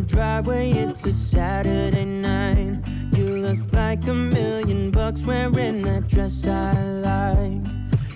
driveway, it's a Saturday night. You look like $1,000,000 wearing that dress I like.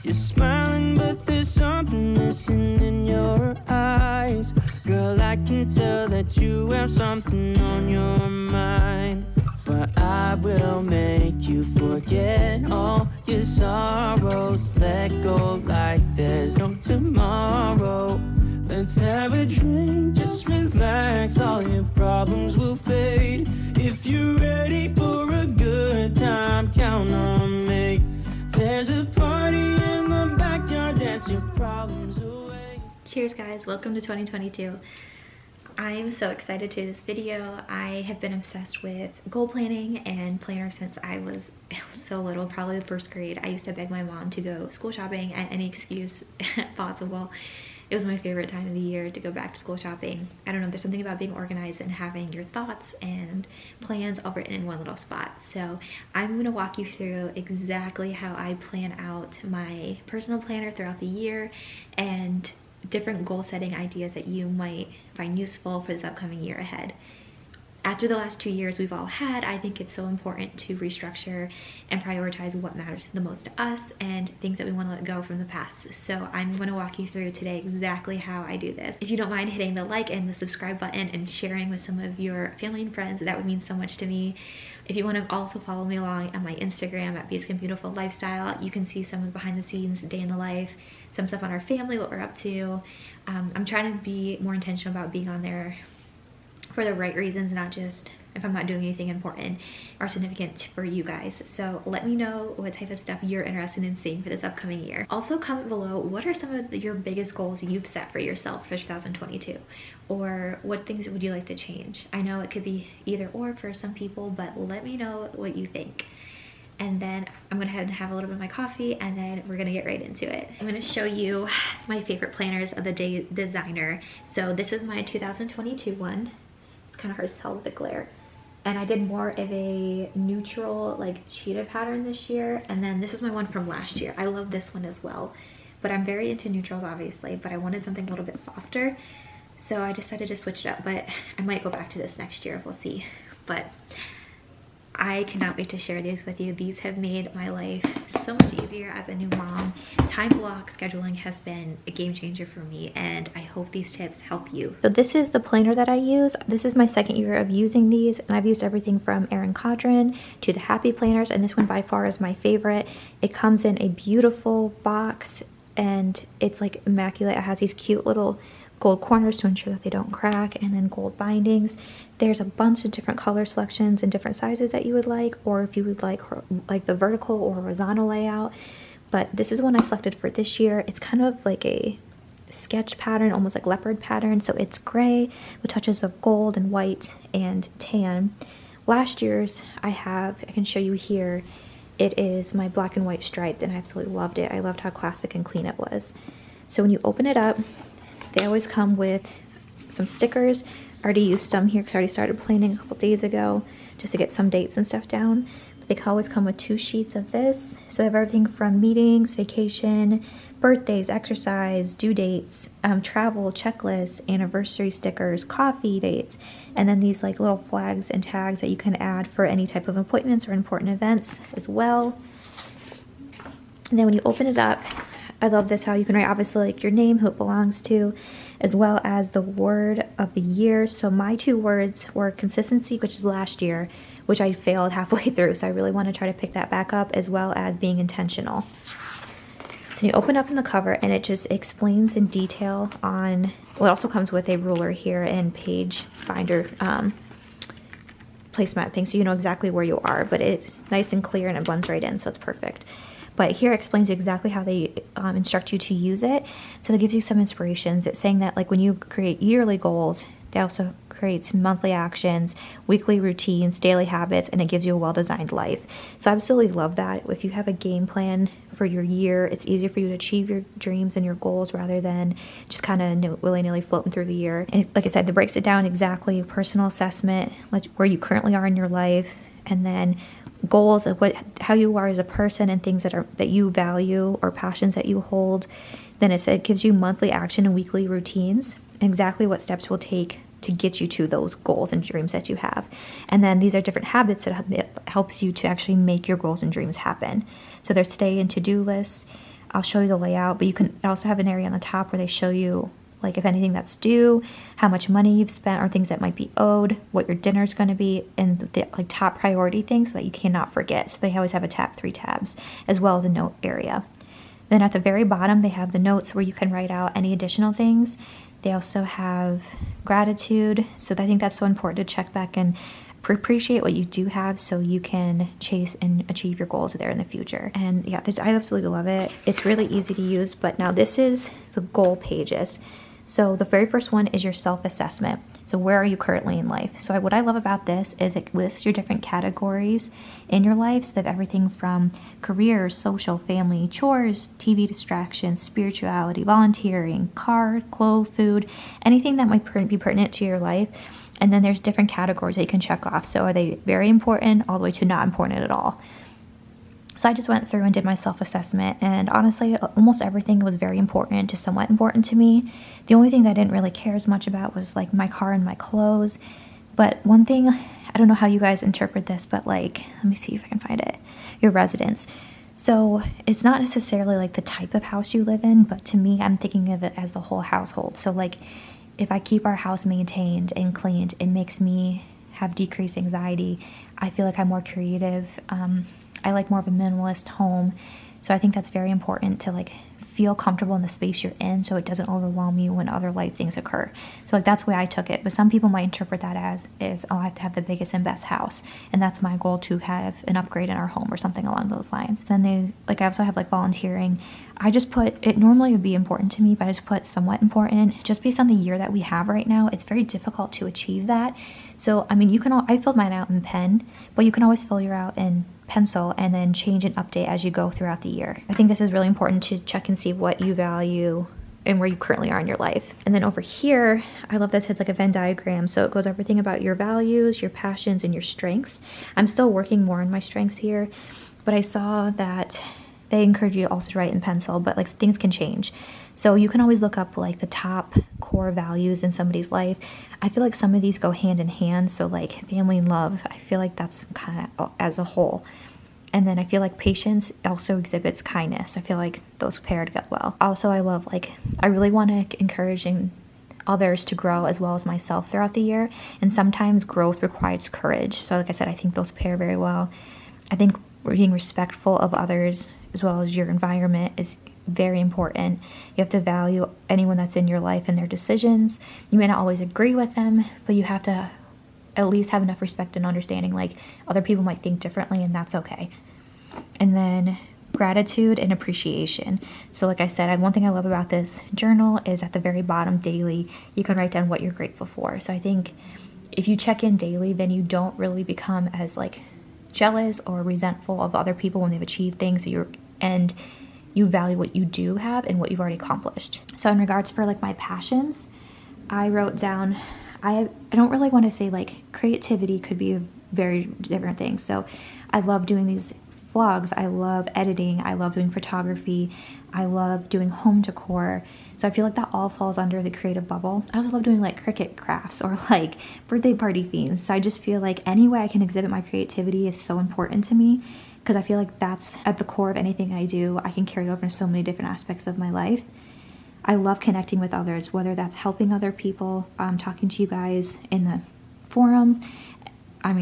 You're smiling, but there's something missing in your eyes. Girl, I can tell that you have something on your mind. But I will make you forget all your sorrows. Let go like there's no tomorrow. Let's have a drink, just relax, all your problems will fade. If you're ready for a good time, count on me. There's a party in the backyard, dance your problems away. Cheers guys, welcome to 2022. I'm so excited to do this video. I have been obsessed with goal planning and planners since I was so little, probably the first grade. I used to beg my mom to go school shopping at any excuse possible. It was my favorite time of the year to go back to school shopping. I don't know, there's something about being organized and having your thoughts and plans all written in one little spot. So I'm gonna walk you through exactly how I plan out my personal planner throughout the year and different goal setting ideas that you might find useful for this upcoming year ahead. After the last 2 years we've all had, I think it's so important to restructure and prioritize what matters the most to us and things that we want to let go from the past. So I'm going to walk you through today exactly how I do this. If you don't mind hitting the like and the subscribe button and sharing with some of your family and friends, that would mean so much to me. If you want to also follow me along on my Instagram at Basically Beautiful Lifestyle, you can see some of the behind the scenes, day in the life, some stuff on our family, what we're up to. I'm trying to be more intentional about being on there for the right reasons, not just if I'm not doing anything important or significant for you guys. So let me know what type of stuff you're interested in seeing for this upcoming year. Also comment below, what are some of your biggest goals you've set for yourself for 2022? Or what things would you like to change? I know it could be either or for some people, but let me know what you think. And then I'm gonna head and have a little bit of my coffee, and then we're gonna get right into it. I'm gonna show you my favorite planners of the day designer. So this is my 2022 one. Kind of hard to tell with the glare, and I did more of a neutral like cheetah pattern this year, and then this was my one from last year. I love this one as well, but I'm very into neutrals obviously, but I wanted something a little bit softer, so I decided to switch it up. But I might go back to this next year, we'll see. But I cannot wait to share these with you. These have made my life so much easier as a new mom. Time block scheduling has been a game changer for me, and I hope these tips help you. So this is the planner that I use. This is my second year of using these, and I've used everything from Erin Condren to the Happy Planners, and this one by far is my favorite. It comes in a beautiful box, and it's like immaculate. It has these cute little gold corners to ensure that they don't crack, and then gold bindings. There's a bunch of different color selections and different sizes that you would like, or if you would like the vertical or horizontal layout. But this is one I selected for this year. It's kind of like a sketch pattern, almost like leopard pattern. So it's gray with touches of gold and white and tan. Last year's I can show you here. It is my black and white striped, and I absolutely loved it. I loved how classic and clean it was. So when you open it up, they always come with some stickers. I already used some here because I already started planning a couple days ago just to get some dates and stuff down. But they can always come with 2 sheets of this. So I have everything from meetings, vacation, birthdays, exercise, due dates, travel, checklists, anniversary stickers, coffee dates, and then these like little flags and tags that you can add for any type of appointments or important events as well. And then when you open it up, I love this, how you can write obviously like your name, who it belongs to, as well as the word of the year. So my 2 words were consistency, which is last year, which I failed halfway through. So I really want to try to pick that back up, as well as being intentional. So you open up in the cover, and it just explains in detail on, well, it also comes with a ruler here and page finder placemat thing, so you know exactly where you are, but it's nice and clear and it blends right in, so it's perfect. But here it explains you exactly how they instruct you to use it. So that gives you some inspirations. It's saying that like when you create yearly goals, they also create monthly actions, weekly routines, daily habits, and it gives you a well-designed life. So I absolutely love that. If you have a game plan for your year, it's easier for you to achieve your dreams and your goals rather than just kind of willy-nilly floating through the year. And like I said, it breaks it down exactly, personal assessment, like where you currently are in your life, and then goals of how you are as a person and things that you value or passions that you hold. Then it gives you monthly action and weekly routines, and exactly what steps we'll take to get you to those goals and dreams that you have. And then these are different habits that helps you to actually make your goals and dreams happen. So there's today and to-do lists. I'll show you the layout, but you can also have an area on the top where they show you like if anything that's due, how much money you've spent, or things that might be owed, what your dinner's going to be, and the like top priority things so that you cannot forget. So they always have a 3 tabs, as well as a note area. Then at the very bottom, they have the notes where you can write out any additional things. They also have gratitude. So I think that's so important to check back and appreciate what you do have so you can chase and achieve your goals there in the future. And yeah, I absolutely love it. It's really easy to use, but now this is the goal pages. So the very first one is your self-assessment. So where are you currently in life? So what I love about this is it lists your different categories in your life. So they have everything from career, social, family, chores, TV distractions, spirituality, volunteering, car, clothes, food, anything that might be pertinent to your life. And then there's different categories that you can check off. So are they very important all the way to not important at all? So I just went through and did my self-assessment, and honestly, almost everything was very important to somewhat important to me. The only thing that I didn't really care as much about was like my car and my clothes. But one thing, I don't know how you guys interpret this, but like, let me see if I can find it. Your residence. So it's not necessarily like the type of house you live in, but to me, I'm thinking of it as the whole household. So like, if I keep our house maintained and cleaned, it makes me have decreased anxiety. I feel like I'm more creative. I like more of a minimalist home. So I think that's very important to like feel comfortable in the space you're in so it doesn't overwhelm you when other life things occur. So like that's the way I took it. But some people might interpret that as oh, I have to have the biggest and best house. And that's my goal, to have an upgrade in our home or something along those lines. Then I also have like volunteering. I just put, it normally would be important to me, but I just put somewhat important just based on the year that we have right now. It's very difficult to achieve that. So, I mean, I filled mine out in pen, but you can always fill your out in pencil and then change and update as you go throughout the year. I think this is really important to check and see what you value and where you currently are in your life. And then over here, I love this, it's like a Venn diagram. So it goes everything about your values, your passions, and your strengths. I'm still working more on my strengths here, but I saw that they encourage you also to write in pencil, but like things can change. So you can always look up like the top core values in somebody's life. I feel like some of these go hand in hand. So like family and love, I feel like that's kind of as a whole. And then I feel like patience also exhibits kindness. I feel like those pair together well. Also, I love I really want to encourage others to grow as well as myself throughout the year. And sometimes growth requires courage. So like I said, I think those pair very well. I think being respectful of others as well as your environment is very important. You have to value anyone that's in your life and their decisions. You may not always agree with them, but you have to at least have enough respect and understanding. Like, other people might think differently, and that's okay. And then gratitude and appreciation. So like I said, one thing I love about this journal is at the very bottom daily, you can write down what you're grateful for. So I think if you check in daily, then you don't really become as like jealous or resentful of other people when they've achieved things, and you value what you do have and what you've already accomplished. So in regards for like my passions, I wrote down, I don't really want to say like creativity could be a very different thing. So I love doing these vlogs, I love editing, I love doing photography, I love doing home decor. So I feel like that all falls under the creative bubble. I also love doing like Cricut crafts or like birthday party themes. So I just feel like any way I can exhibit my creativity is so important to me, because I feel like that's at the core of anything I do. I can carry over in so many different aspects of my life. I love connecting with others, whether that's helping other people, talking to you guys in the forums,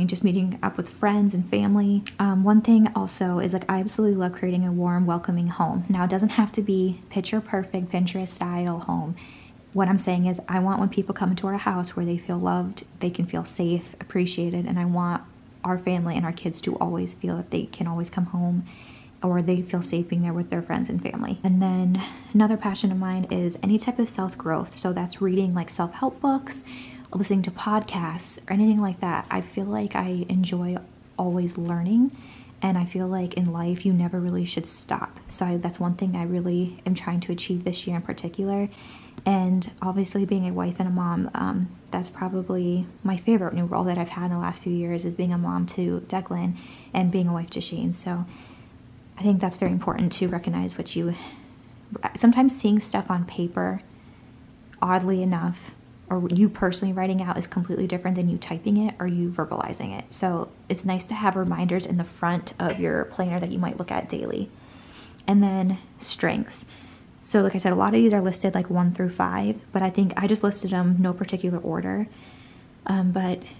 just meeting up with friends and family. One thing also is like I absolutely love creating a warm, welcoming home. Now, it doesn't have to be picture perfect, Pinterest style home. What I'm saying is I want when people come into our house where they feel loved, they can feel safe, appreciated, and I want our family and our kids to always feel that they can always come home, or they feel safe being there with their friends and family. And then another passion of mine is any type of self-growth. So that's reading like self-help books, listening to podcasts, or anything like that. I feel like I enjoy always learning, and I feel like in life you never really should stop. So that's one thing I really am trying to achieve this year in particular. And obviously being a wife and a mom, that's probably my favorite new role that I've had in the last few years, is being a mom to Declan and being a wife to Shane. So I think that's very important to recognize sometimes seeing stuff on paper, oddly enough, or you personally writing out is completely different than you typing it or you verbalizing it. So it's nice to have reminders in the front of your planner that you might look at daily. And then strengths. So like I said, a lot of these are listed like 1 through 5, but I think I just listed them no particular order.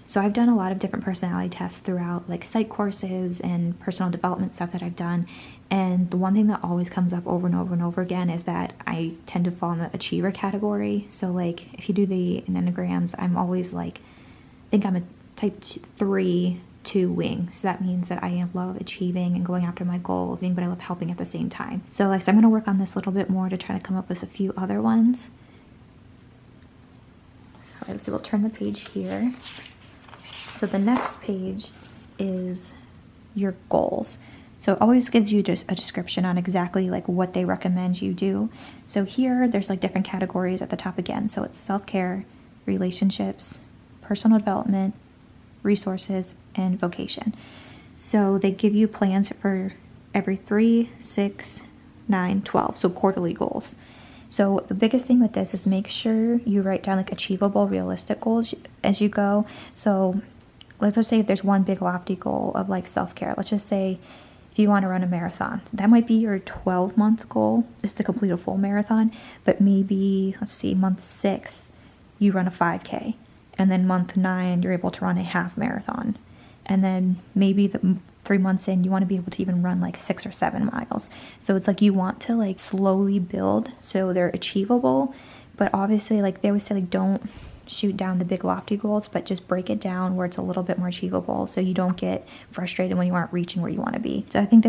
So I've done a lot of different personality tests throughout, like psych courses and personal development stuff that I've done. And the one thing that always comes up over and over and over again is that I tend to fall in the achiever category. So like if you do the enneagrams, I'm always like, I think I'm a type 3 2 wing. So that means that I love achieving and going after my goals, but I love helping at the same time. So like, I'm going to work on this a little bit more to try to come up with a few other ones. So we'll turn the page here. So the next page is your goals. So it always gives you just a description on exactly like what they recommend you do. So here there's like different categories at the top again. So it's self-care, relationships, personal development, resources, and vocation. So they give you plans for every 3, 6, 9, 12. So quarterly goals. So the biggest thing with this is make sure you write down like achievable, realistic goals as you go. So let's just say if there's one big lofty goal of like self-care, let's just say if you want to run a marathon, that might be your 12-month goal is to complete a full marathon, but maybe, let's see, month 6, you run a 5K, and then month 9, you're able to run a half marathon. And then maybe 3 months in, you want to be able to even run like 6 or 7 miles. So it's like you want to like slowly build so they're achievable, but obviously like they always say like don't shoot down the big lofty goals, but just break it down where it's a little bit more achievable so you don't get frustrated when you aren't reaching where you want to be. So I think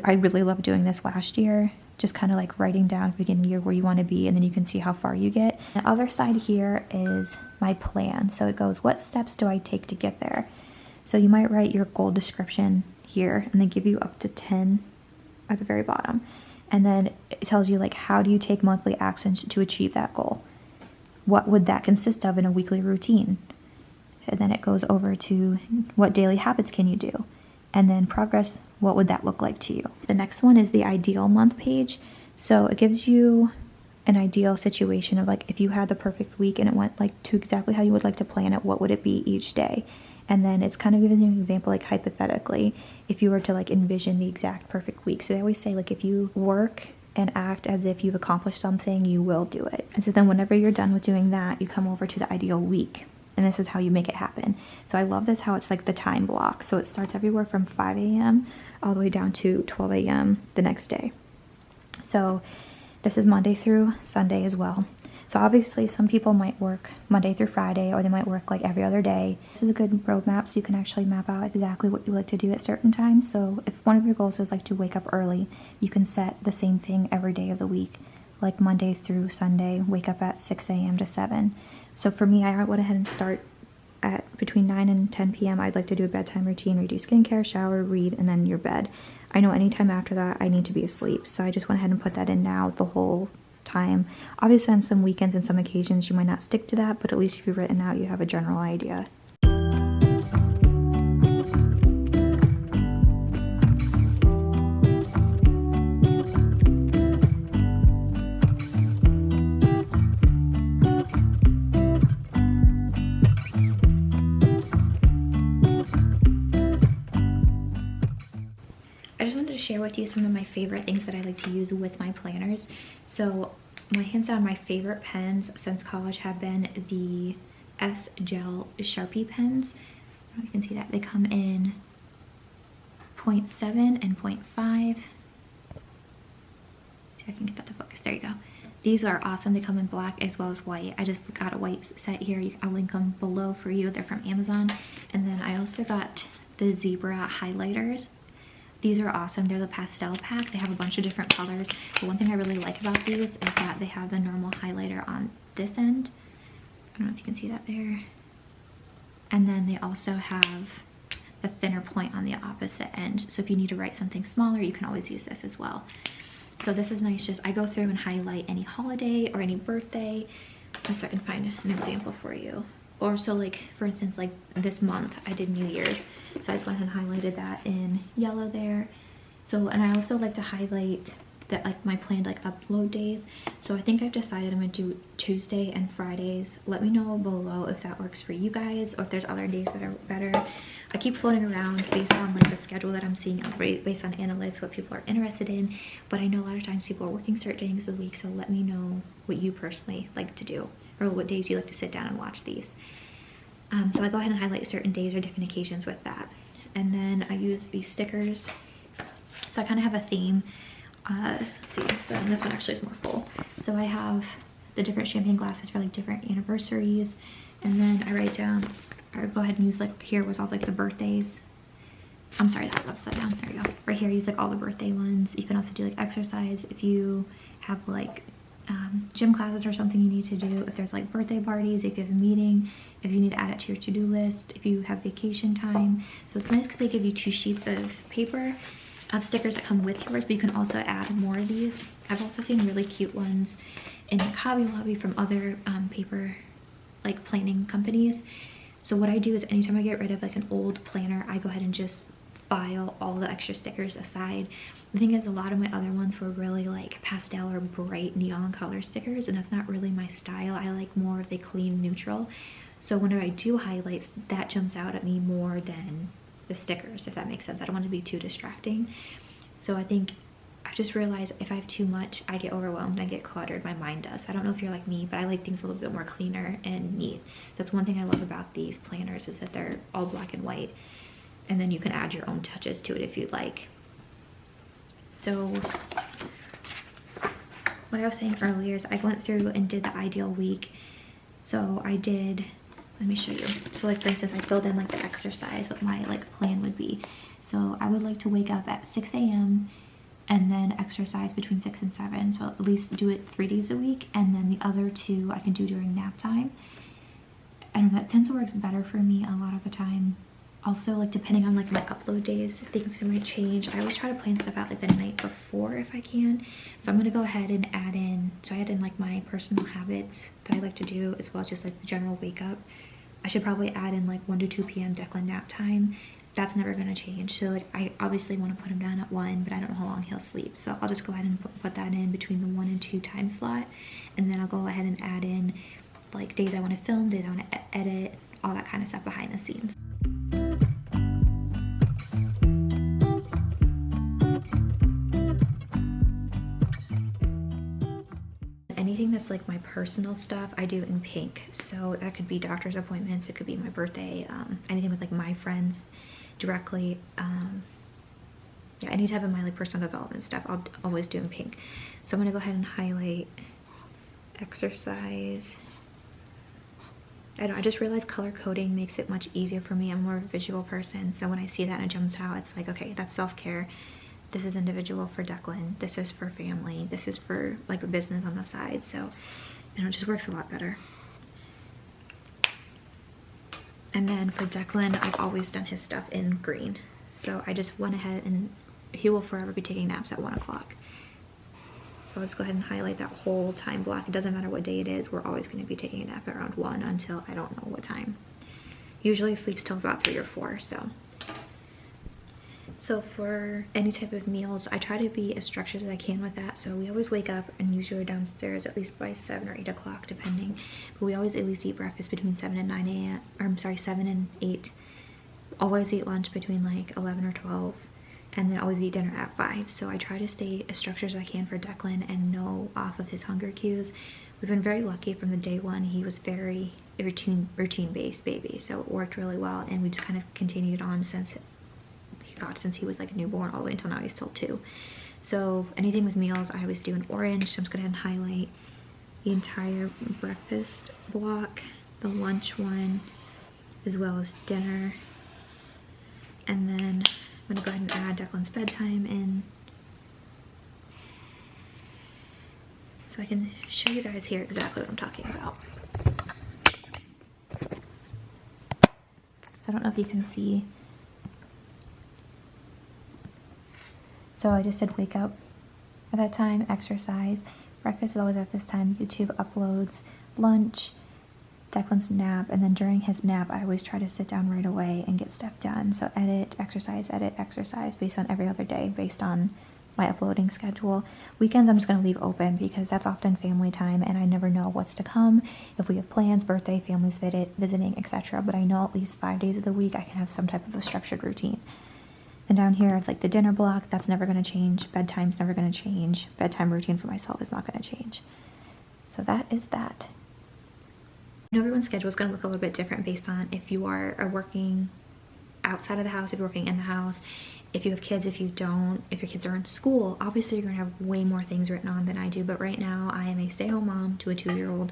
I really loved doing this last year, just kind of like writing down at the beginning of the year where you want to be, and then you can see how far you get. The other side here is my plan. So it goes, what steps do I take to get there? So you might write your goal description here and they give you up to 10 at the very bottom. And then it tells you like, how do you take monthly actions to achieve that goal? What would that consist of in a weekly routine? And then it goes over to what daily habits can you do? And then progress, what would that look like to you? The next one is the ideal month page. So it gives you an ideal situation of like, if you had the perfect week and it went like to exactly how you would like to plan it, what would it be each day? And then it's kind of giving you an example, like hypothetically, if you were to like envision the exact perfect week. So they always say like, if you work and act as if you've accomplished something, you will do it. And so then whenever you're done with doing that, you come over to the ideal week. And this is how you make it happen. So I love this, how it's like the time block. So it starts everywhere from 5 a.m. all the way down to 12 a.m. the next day. So this is Monday through Sunday as well. So obviously some people might work Monday through Friday, or they might work like every other day. This is a good roadmap so you can actually map out exactly what you like to do at certain times. So if one of your goals is like to wake up early, you can set the same thing every day of the week, like Monday through Sunday, wake up at 6 a.m. to 7. So for me, I went ahead and start at between 9 and 10 p.m. I'd like to do a bedtime routine where you do skincare, shower, read, and then your bed. I know anytime after that, I need to be asleep. So I just went ahead and put that in now the whole time. Obviously on some weekends and some occasions you might not stick to that, but at least if you've written out, you have a general idea. I just wanted to share with you some of my favorite things that I like to use with my planners. So my hands down, my favorite pens since college have been the S Gel Sharpie pens. I don't know if you can see that. They come in 0.7 and 0.5. See if I can get that to focus. There you go. These are awesome. They come in black as well as white. I just got a white set here. I'll link them below for you. They're from Amazon. And then I also got the zebra highlighters. These are awesome. They're the pastel pack. They have a bunch of different colors. The one thing I really like about these is that they have the normal highlighter on this end. I don't know if you can see that there. And then they also have the thinner point on the opposite end. So if you need to write something smaller, you can always use this as well. So this is nice. Just I go through and highlight any holiday or any birthday. So I can find an example for you. Or so like, for instance, like this month I did New Year's. So I just went ahead and highlighted that in yellow there. So, and I also like to highlight that like my planned like upload days. So I think I've decided I'm gonna do Tuesday and Fridays. Let me know below if that works for you guys or if there's other days that are better. I keep floating around based on like the schedule that I'm seeing, based on analytics, what people are interested in. But I know a lot of times people are working certain days of the week, so let me know what you personally like to do or what days you like to sit down and watch these. So I go ahead and highlight certain days or different occasions with that. And then I use these stickers. So I kind of have a theme. Let's see, so this one actually is more full. So I have the different champagne glasses for like different anniversaries. And then I write down, or go ahead and use like, here was all like the birthdays. I'm sorry, that's upside down, there you go. Right here, use like all the birthday ones. You can also do like exercise if you have like gym classes or something you need to do, if there's like birthday parties, if you have a meeting, if you need to add it to your to-do list, if you have vacation time. So it's nice because they give you 2 sheets of paper of stickers that come with yours, but you can also add more of these. I've also seen really cute ones in like Hobby Lobby from other paper like planning companies. So what I do is anytime I get rid of like an old planner, I go ahead and just file all the extra stickers aside. The thing is, a lot of my other ones were really like pastel or bright neon color stickers, and that's not really my style. I like more of the clean neutral. So whenever I do highlights, that jumps out at me more than the stickers, if that makes sense. I don't want to be too distracting. So I think I just realized if I have too much, I get overwhelmed, I get cluttered, my mind does. I don't know if you're like me, but I like things a little bit more cleaner and neat. That's one thing I love about these planners, is that they're all black and white, and then you can add your own touches to it if you'd like. So what I was saying earlier is I went through and did the ideal week. So I did, let me show you. So like for instance, I filled in like the exercise, what my like plan would be. So I would like to wake up at 6 a.m. and then exercise between 6 and 7. So at least do it 3 days a week, and then the other 2 I can do during nap time. And that tends to work better for me a lot of the time. Also, like depending on like my upload days, things might change. I always try to plan stuff out like the night before if I can. So I'm gonna go ahead and add in, so I add in like my personal habits that I like to do, as well as just like the general wake up. I should probably add in like 1 to 2 p.m. Declan nap time. That's never gonna change. So like I obviously want to put him down at 1, but I don't know how long he'll sleep. So I'll just go ahead and put that in between the 1 and 2 time slot. And then I'll go ahead and add in like days I want to film, days I want to edit, all that kind of stuff behind the scenes. Anything that's like my personal stuff, I do in pink. So that could be doctor's appointments, it could be my birthday, anything with like my friends directly. Yeah, any type of my like personal development stuff, I'll always do in pink. So I'm gonna go ahead and highlight exercise. I just realized color coding makes it much easier for me. I'm more of a visual person, so when I see that and it jumps out, it's like, okay, that's self-care. This is individual for Declan, this is for family, this is for like a business on the side. So, you know, it just works a lot better. And then for Declan, I've always done his stuff in green. So I just went ahead, and he will forever be taking naps at 1 o'clock. So I'll just go ahead and highlight that whole time block. It doesn't matter what day it is, we're always going to be taking a nap at around 1 until I don't know what time. Usually sleeps till about 3 or 4, So for any type of meals, I try to be as structured as I can with that. So we always wake up and usually are downstairs at least by 7 or 8 o'clock, depending. But we always at least eat breakfast between 7 and 9 a.m. Or I'm sorry, 7 and 8. Always eat lunch between like 11 or 12. And then always eat dinner at 5. So I try to stay as structured as I can for Declan and know off of his hunger cues. We've been very lucky from the day one. He was very routine-based baby. So it worked really well. And we just kind of continued on since he was like a newborn all the way until now he's still 2. So anything with meals, I always do in orange. So I'm just going to highlight the entire breakfast block, the lunch one, as well as dinner. And then I'm going to go ahead and add Declan's bedtime in. So I can show you guys here exactly what I'm talking about. So I don't know if you can see. So I just did wake up at that time, exercise, breakfast is always at this time, YouTube uploads, lunch, Declan's nap, and then during his nap I always try to sit down right away and get stuff done. So edit, exercise, based on every other day, based on my uploading schedule. Weekends I'm just going to leave open because that's often family time and I never know what's to come, if we have plans, birthday, families visiting, etc. But I know at least 5 days of the week I can have some type of a structured routine. And down here, like the dinner block, that's never going to change. Bedtime's never going to change. Bedtime routine for myself is not going to change. So that is that. I know everyone's schedule is going to look a little bit different based on if you are working outside of the house, if you're working in the house, if you have kids, if you don't, if your kids are in school. Obviously you're going to have way more things written on than I do, but right now I am a stay-at-home mom to a 2-year-old.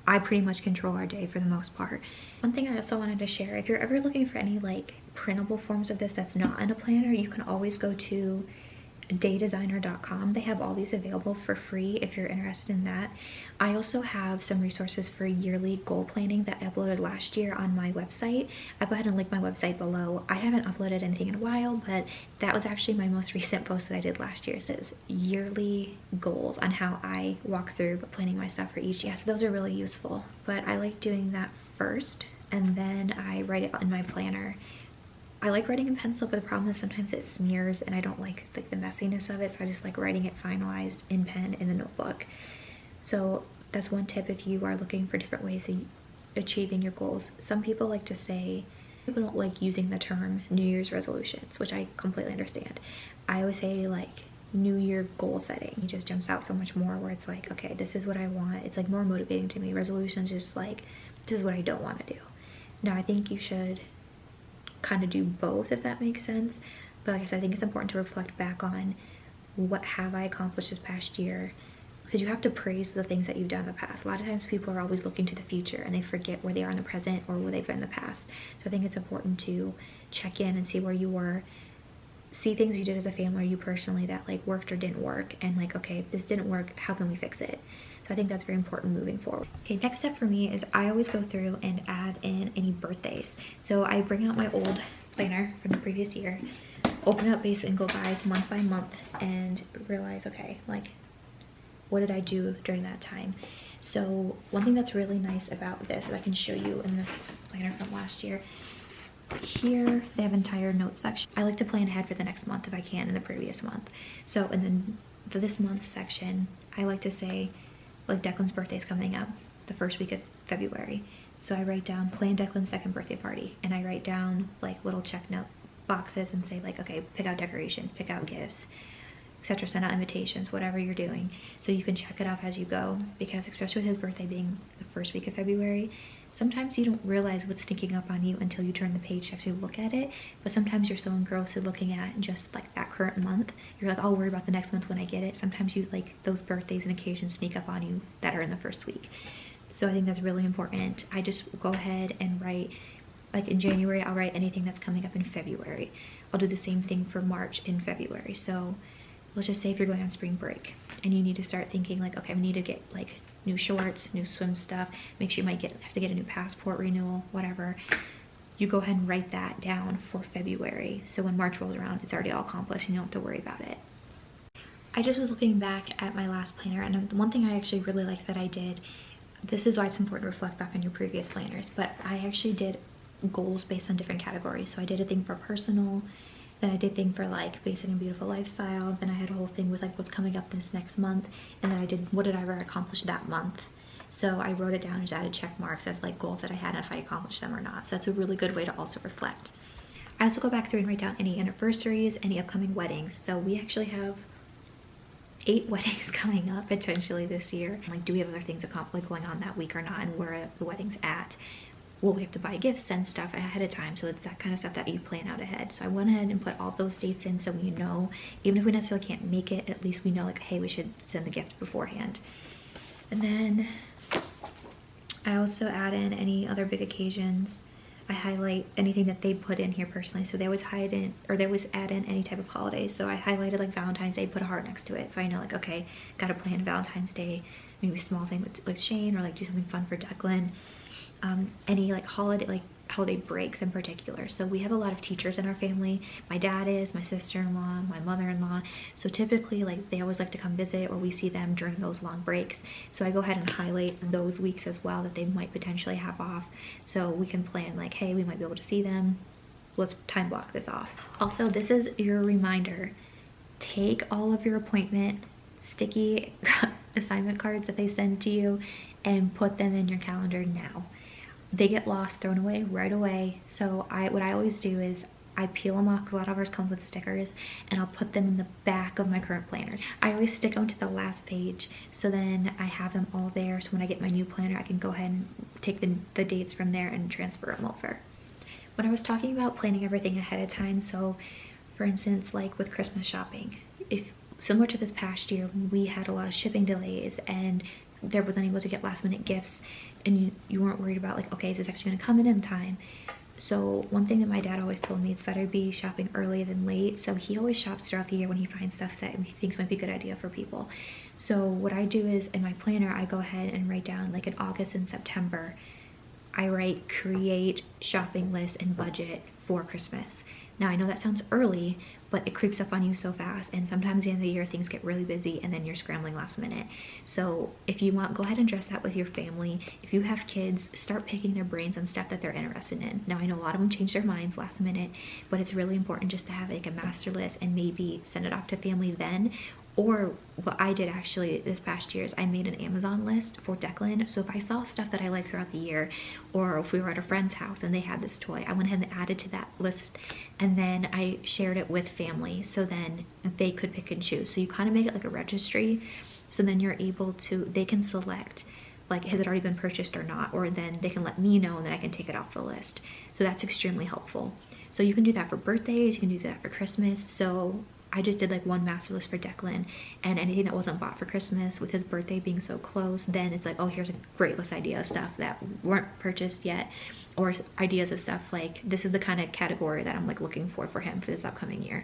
I pretty much control our day for the most part. One thing I also wanted to share, if you're ever looking for any like printable forms of this that's not in a planner, you can always go to daydesigner.com. They have all these available for free if you're interested in that. I also have some resources for yearly goal planning that I uploaded last year on my website. I'll go ahead and link my website below. I haven't uploaded anything in a while, but that was actually my most recent post that I did last year. So it's yearly goals on how I walk through planning my stuff for each year. So those are really useful, but I like doing that first and then I write it in my planner. I like writing in pencil, but the problem is sometimes it smears and I don't like the messiness of it, so I just like writing it finalized in pen in the notebook. So that's one tip if you are looking for different ways of achieving your goals. Some people like to say, people don't like using the term New Year's resolutions, which I completely understand. I always say like New Year goal setting. It just jumps out so much more where it's like, okay, this is what I want. It's like more motivating to me. Resolutions just like, this is what I don't want to do. Now I think you should kind of do both, if that makes sense. But like I said, I think it's important to reflect back on what have I accomplished this past year, because you have to praise the things that you've done in the past. A lot of times people are always looking to the future and they forget where they are in the present or where they've been in the past. So I think it's important to check in and see where you were, see things you did as a family or you personally that like worked or didn't work, and like, okay, if this didn't work, how can we fix it? So I think that's very important moving forward. Okay, next step for me is I always go through and add in any birthdays. So I bring out my old planner from the previous year, open up base and go by month and realize, okay, like what did I do during that time? So one thing that's really nice about this that I can show you in this planner from last year, here they have an entire notes section. I like to plan ahead for the next month if I can in the previous month. So in this month's section, I like to say, like Declan's birthday is coming up the first week of February. So I write down plan Declan's second birthday party, and I write down like little check note boxes and say like, okay, pick out decorations, pick out gifts, etc. Send out invitations, whatever you're doing. So you can check it off as you go, because especially with his birthday being the first week of February, sometimes you don't realize what's sneaking up on you until you turn the page to actually look at it. But sometimes you're so engrossed in looking at just like that current month, you're like, I'll worry about the next month when I get it. Sometimes you like those birthdays and occasions sneak up on you that are in the first week. So I think that's really important. I just go ahead and write, like in January, I'll write anything that's coming up in February. I'll do the same thing for March in February. So let's just say if you're going on spring break and you need to start thinking like, okay, I need to get like new shorts, new swim stuff, make sure you might have to get a new passport renewal, whatever. You go ahead and write that down for February. So when March rolls around, it's already all accomplished and you don't have to worry about it. I just was looking back at my last planner, and the one thing I actually really liked that I did, this is why it's important to reflect back on your previous planners, but I actually did goals based on different categories. So I did a thing for personal, then I did a thing for like basic and beautiful lifestyle, then I had a whole thing with like what's coming up this next month, and then I did what did I ever accomplish that month. So I wrote it down and just added check marks of like goals that I had and if I accomplished them or not. So that's a really good way to also reflect. I also go back through and write down any anniversaries, any upcoming weddings. So we actually have 8 weddings coming up potentially this year. Like, do we have other things like going on that week or not, and where are the weddings at? Well, we have to buy gifts, send stuff ahead of time, so it's that kind of stuff that you plan out ahead. So I went ahead and put all those dates in so we know, even if we necessarily can't make it, at least we know like, hey, we should send the gift beforehand. And then I also add in any other big occasions. I highlight anything that they put in here personally. So they always add in any type of holiday. So I highlighted like Valentine's Day, put a heart next to it. So I know like, okay, gotta plan Valentine's Day, maybe a small thing with Shane, or like do something fun for Declan. Any like holiday breaks in particular. So we have a lot of teachers in our family. My dad is, my sister-in-law, my mother-in-law. So typically like they always like to come visit, or we see them during those long breaks. So I go ahead and highlight those weeks as well that they might potentially have off. So we can plan like, hey, we might be able to see them. Let's time block this off. Also, this is your reminder take all of your appointment sticky assignment cards that they send to you and put them in your calendar now. They get lost, thrown away right away. So what I always do is I peel them off, because a lot of ours come with stickers, and I'll put them in the back of my current planners. I always stick them to the last page, so then I have them all there, so when I get my new planner I can go ahead and take the dates from there and transfer them over. When I was talking about planning everything ahead of time, so for instance, like with Christmas shopping, if similar to this past year, we had a lot of shipping delays and there wasn't able to get last minute gifts, and you weren't worried about like, okay, is this actually gonna come in time? So one thing that my dad always told me, it's better to be shopping early than late. So he always shops throughout the year when he finds stuff that he thinks might be a good idea for people. So what I do is in my planner, I go ahead and write down, like in August and September, I write create shopping list and budget for Christmas. Now I know that sounds early, but it creeps up on you so fast, and sometimes at the end of the year things get really busy and then you're scrambling last minute. So if you want, go ahead and address that with your family. If you have kids, start picking their brains on stuff that they're interested in. Now I know a lot of them change their minds last minute, but it's really important just to have like a master list and maybe send it off to family then. Or what I did actually this past year is I made an Amazon list for Declan. So if I saw stuff that I liked throughout the year, or if we were at a friend's house and they had this toy, I went ahead and added to that list, and then I shared it with family, so then they could pick and choose. So you kind of make it like a registry, so then you're able to, they can select like, has it already been purchased or not, or then they can let me know and then I can take it off the list. So that's extremely helpful. So you can do that for birthdays, you can do that for Christmas. So I just did like one master list for Declan, and anything that wasn't bought for Christmas, with his birthday being so close, then it's like, oh, here's a great list idea of stuff that weren't purchased yet, or ideas of stuff like, this is the kind of category that I'm like looking for him for this upcoming year.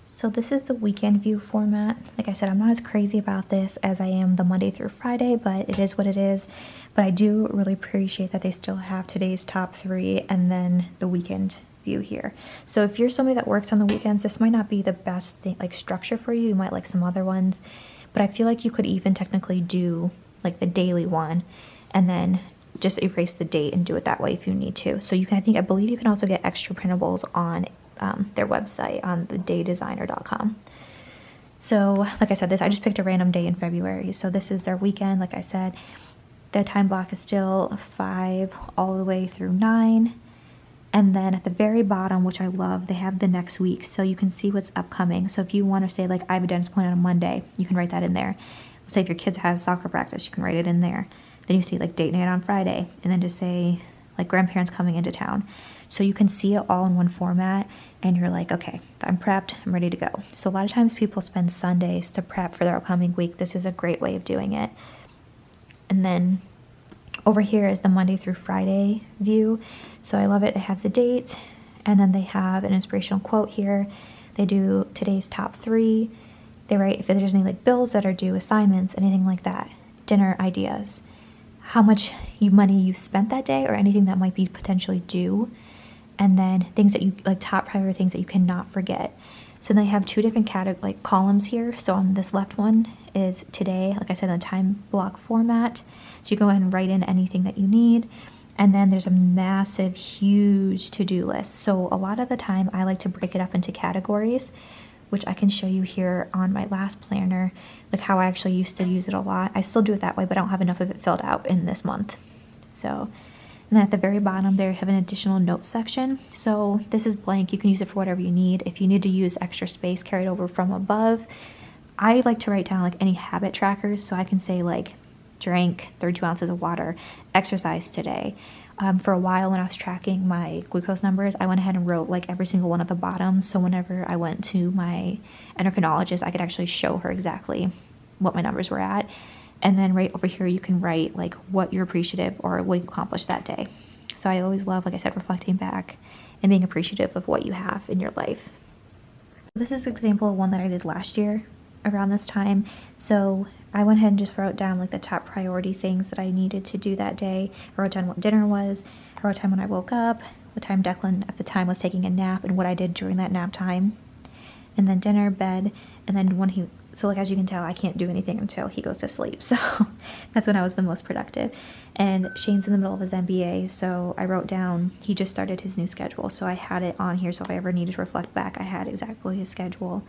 So this is the weekend view format. Like I said, I'm not as crazy about this as I am the Monday through Friday, but it is what it is. But I do really appreciate that they still have today's top 3 and then the weekend view here. So if you're somebody that works on the weekends, this might not be the best thing, like structure for you. You might like some other ones, but I feel like you could even technically do like the daily one and then just erase the date and do it that way if you need to. So you can, I believe you can also get extra printables on their website on thedaydesigner.com. So like I said, I just picked a random day in February. So this is their weekend. Like I said, the time block is still 5 all the way through 9. And then at the very bottom, which I love, they have the next week, so you can see what's upcoming. So if you want to say like, I have a dentist appointment on Monday, you can write that in there. Let's say if your kids have soccer practice, you can write it in there. Then you see like date night on Friday, and then just say like grandparents coming into town. So you can see it all in one format, and you're like, okay, I'm prepped, I'm ready to go. So a lot of times people spend Sundays to prep for their upcoming week. This is a great way of doing it. And then over here is the Monday through Friday view. So I love it. They have the date, and then they have an inspirational quote here. They do today's top 3. They write if there's any like bills that are due, assignments, anything like that, dinner ideas, how much money you spent that day, or anything that might be potentially due, and then things that you like, top priority things that you cannot forget. So they have 2 different columns here. So on this left one is today, like I said, in the time block format. So you go ahead and write in anything that you need. And then there's a massive, huge to-do list. So a lot of the time I like to break it up into categories, which I can show you here on my last planner, like how I actually used to use it a lot. I still do it that way, but I don't have enough of it filled out in this month. So, and then at the very bottom there, you have an additional notes section. So this is blank. You can use it for whatever you need. If you need to use extra space carried over from above, I like to write down like any habit trackers. So I can say like, drank 32 ounces of water, exercise today. For a while when I was tracking my glucose numbers, I went ahead and wrote like every single one at the bottom. So whenever I went to my endocrinologist, I could actually show her exactly what my numbers were at. And then right over here, you can write like what you're appreciative or what you accomplished that day. So I always love, like I said, reflecting back and being appreciative of what you have in your life. This is an example of one that I did last year around this time. So I went ahead and just wrote down like the top priority things that I needed to do that day. I wrote down what dinner was, I wrote down when I woke up, what time Declan at the time was taking a nap, and what I did during that nap time. And then dinner, bed, and then when he, so like as you can tell, I can't do anything until he goes to sleep. So that's when I was the most productive. And Shane's in the middle of his MBA, so I wrote down, he just started his new schedule. So I had it on here, so if I ever needed to reflect back, I had exactly his schedule.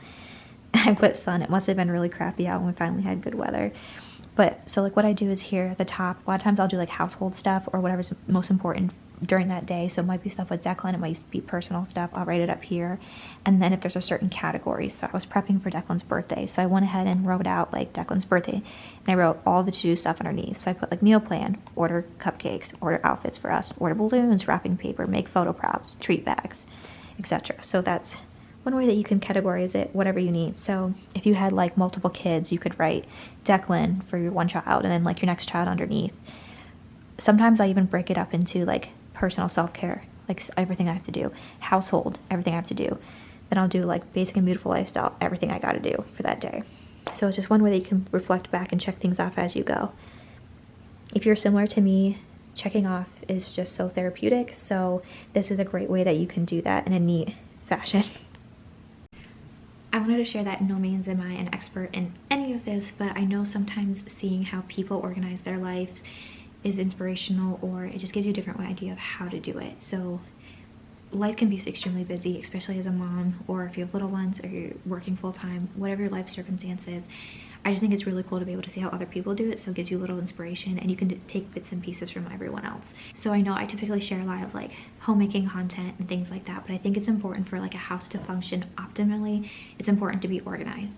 I put sun. It must have been really crappy out when we finally had good weather. But so like what I do is here at the top, a lot of times I'll do like household stuff or whatever's most important during that day. So it might be stuff with Declan, it might be personal stuff. I'll write it up here. And then if there's a certain category, so I was prepping for Declan's birthday. So I went ahead and wrote out like Declan's birthday, and I wrote all the to-do stuff underneath. So I put like meal plan, order cupcakes, order outfits for us, order balloons, wrapping paper, make photo props, treat bags, etc. So that's one way that you can categorize it, whatever you need. So if you had like multiple kids, you could write Declan for your one child and then like your next child underneath. Sometimes I even break it up into like personal self-care, like everything I have to do, household, everything I have to do. Then I'll do like basic and beautiful lifestyle, everything I gotta do for that day. So it's just one way that you can reflect back and check things off as you go. If you're similar to me, checking off is just so therapeutic. So this is a great way that you can do that in a neat fashion. I wanted to share that no means am I an expert in any of this, but I know sometimes seeing how people organize their lives is inspirational, or it just gives you a different idea of how to do it. So life can be extremely busy, especially as a mom, or if you have little ones or you're working full-time, whatever your life circumstances. I just think it's really cool to be able to see how other people do it, so it gives you a little inspiration and you can take bits and pieces from everyone else. So I know I typically share a lot of like homemaking content and things like that, but I think it's important for like a house to function optimally. It's important to be organized.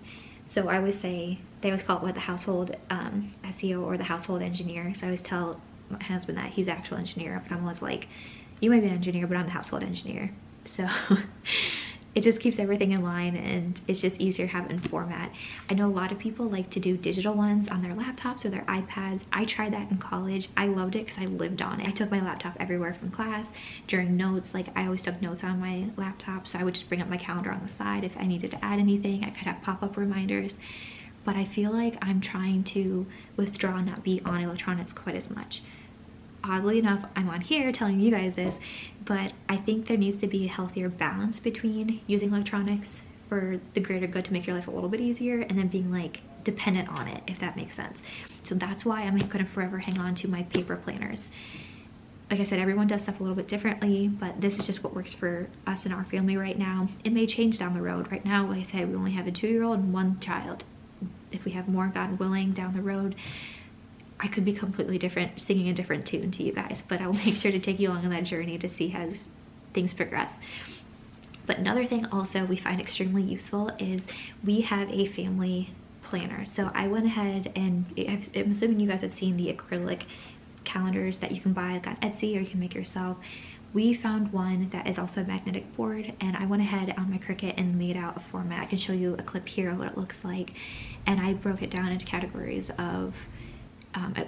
So I always say, they always call it what, the household SEO or the household engineer. So I always tell my husband that he's the actual engineer, but I'm always like, you might be an engineer, but I'm the household engineer. So it just keeps everything in line and it's just easier having format. I know a lot of people like to do digital ones on their laptops or their iPads. I tried that in college. I loved it because I lived on it. I took my laptop everywhere from class, during notes. Like I always took notes on my laptop, so I would just bring up my calendar on the side. If I needed to add anything, I could have pop-up reminders. But I feel like I'm trying to withdraw and not be on electronics quite as much. Oddly enough, I'm on here telling you guys this, but I think there needs to be a healthier balance between using electronics for the greater good to make your life a little bit easier and then being like dependent on it, if that makes sense. So that's why I'm gonna forever hang on to my paper planners. Like I said, everyone does stuff a little bit differently, but this is just what works for us and our family right now. It may change down the road. Right now, like I said, we only have a 2-year-old and 1 child. If we have more, God willing, down the road, I could be completely different, singing a different tune to you guys, but I will make sure to take you along on that journey to see how things progress. But another thing also we find extremely useful is we have a family planner. So I went ahead and I'm assuming you guys have seen the acrylic calendars that you can buy like on Etsy or you can make yourself. We found one that is also a magnetic board, and I went ahead on my Cricut and made out a format. I can show you a clip here of what it looks like, and I broke it down into categories of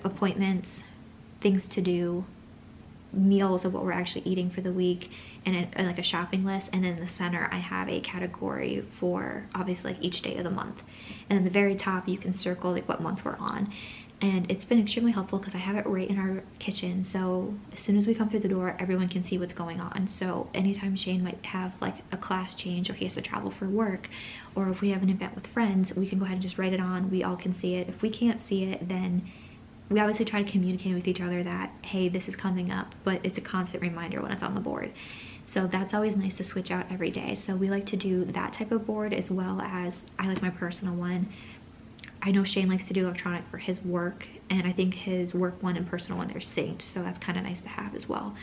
appointments, things to do, meals of what we're actually eating for the week, and like a shopping list. And then in the center I have a category for obviously like each day of the month, and at the very top you can circle like what month we're on. And it's been extremely helpful because I have it right in our kitchen, so as soon as we come through the door everyone can see what's going on. So anytime Shane might have like a class change or he has to travel for work, or if we have an event with friends, we can go ahead and just write it on. We all can see it. If we can't see it, then we obviously try to communicate with each other that, hey, this is coming up, but it's a constant reminder when it's on the board. So that's always nice to switch out every day. So we like to do that type of board, as well as I like my personal one. I know Shane likes to do electronic for his work, and I think his work one and personal one are synced, so that's kind of nice to have as well.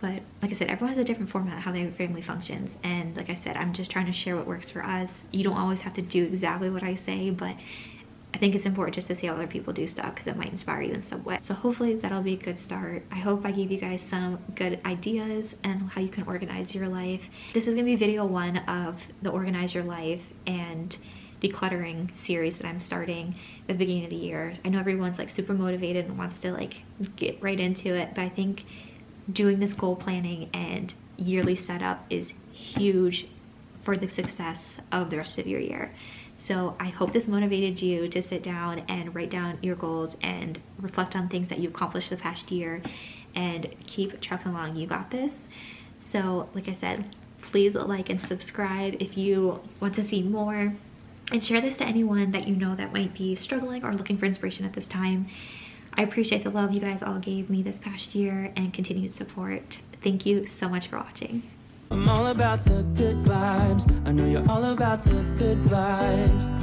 But like I said, everyone has a different format how their family functions, and like I said, I'm just trying to share what works for us. You don't always have to do exactly what I say, but I think it's important just to see how other people do stuff because it might inspire you in some way. So hopefully that'll be a good start. I hope I gave you guys some good ideas and how you can organize your life. This is gonna be video 1 of the Organize Your Life and decluttering series that I'm starting at the beginning of the year. I know everyone's like super motivated and wants to like get right into it, but I think doing this goal planning and yearly setup is huge for the success of the rest of your year. So I hope this motivated you to sit down and write down your goals and reflect on things that you accomplished the past year and keep trucking along. You got this. So like I said, please like and subscribe if you want to see more, and share this to anyone that you know that might be struggling or looking for inspiration at this time. I appreciate the love you guys all gave me this past year and continued support. Thank you so much for watching. I'm all about the good vibes. I know you're all about the good vibes.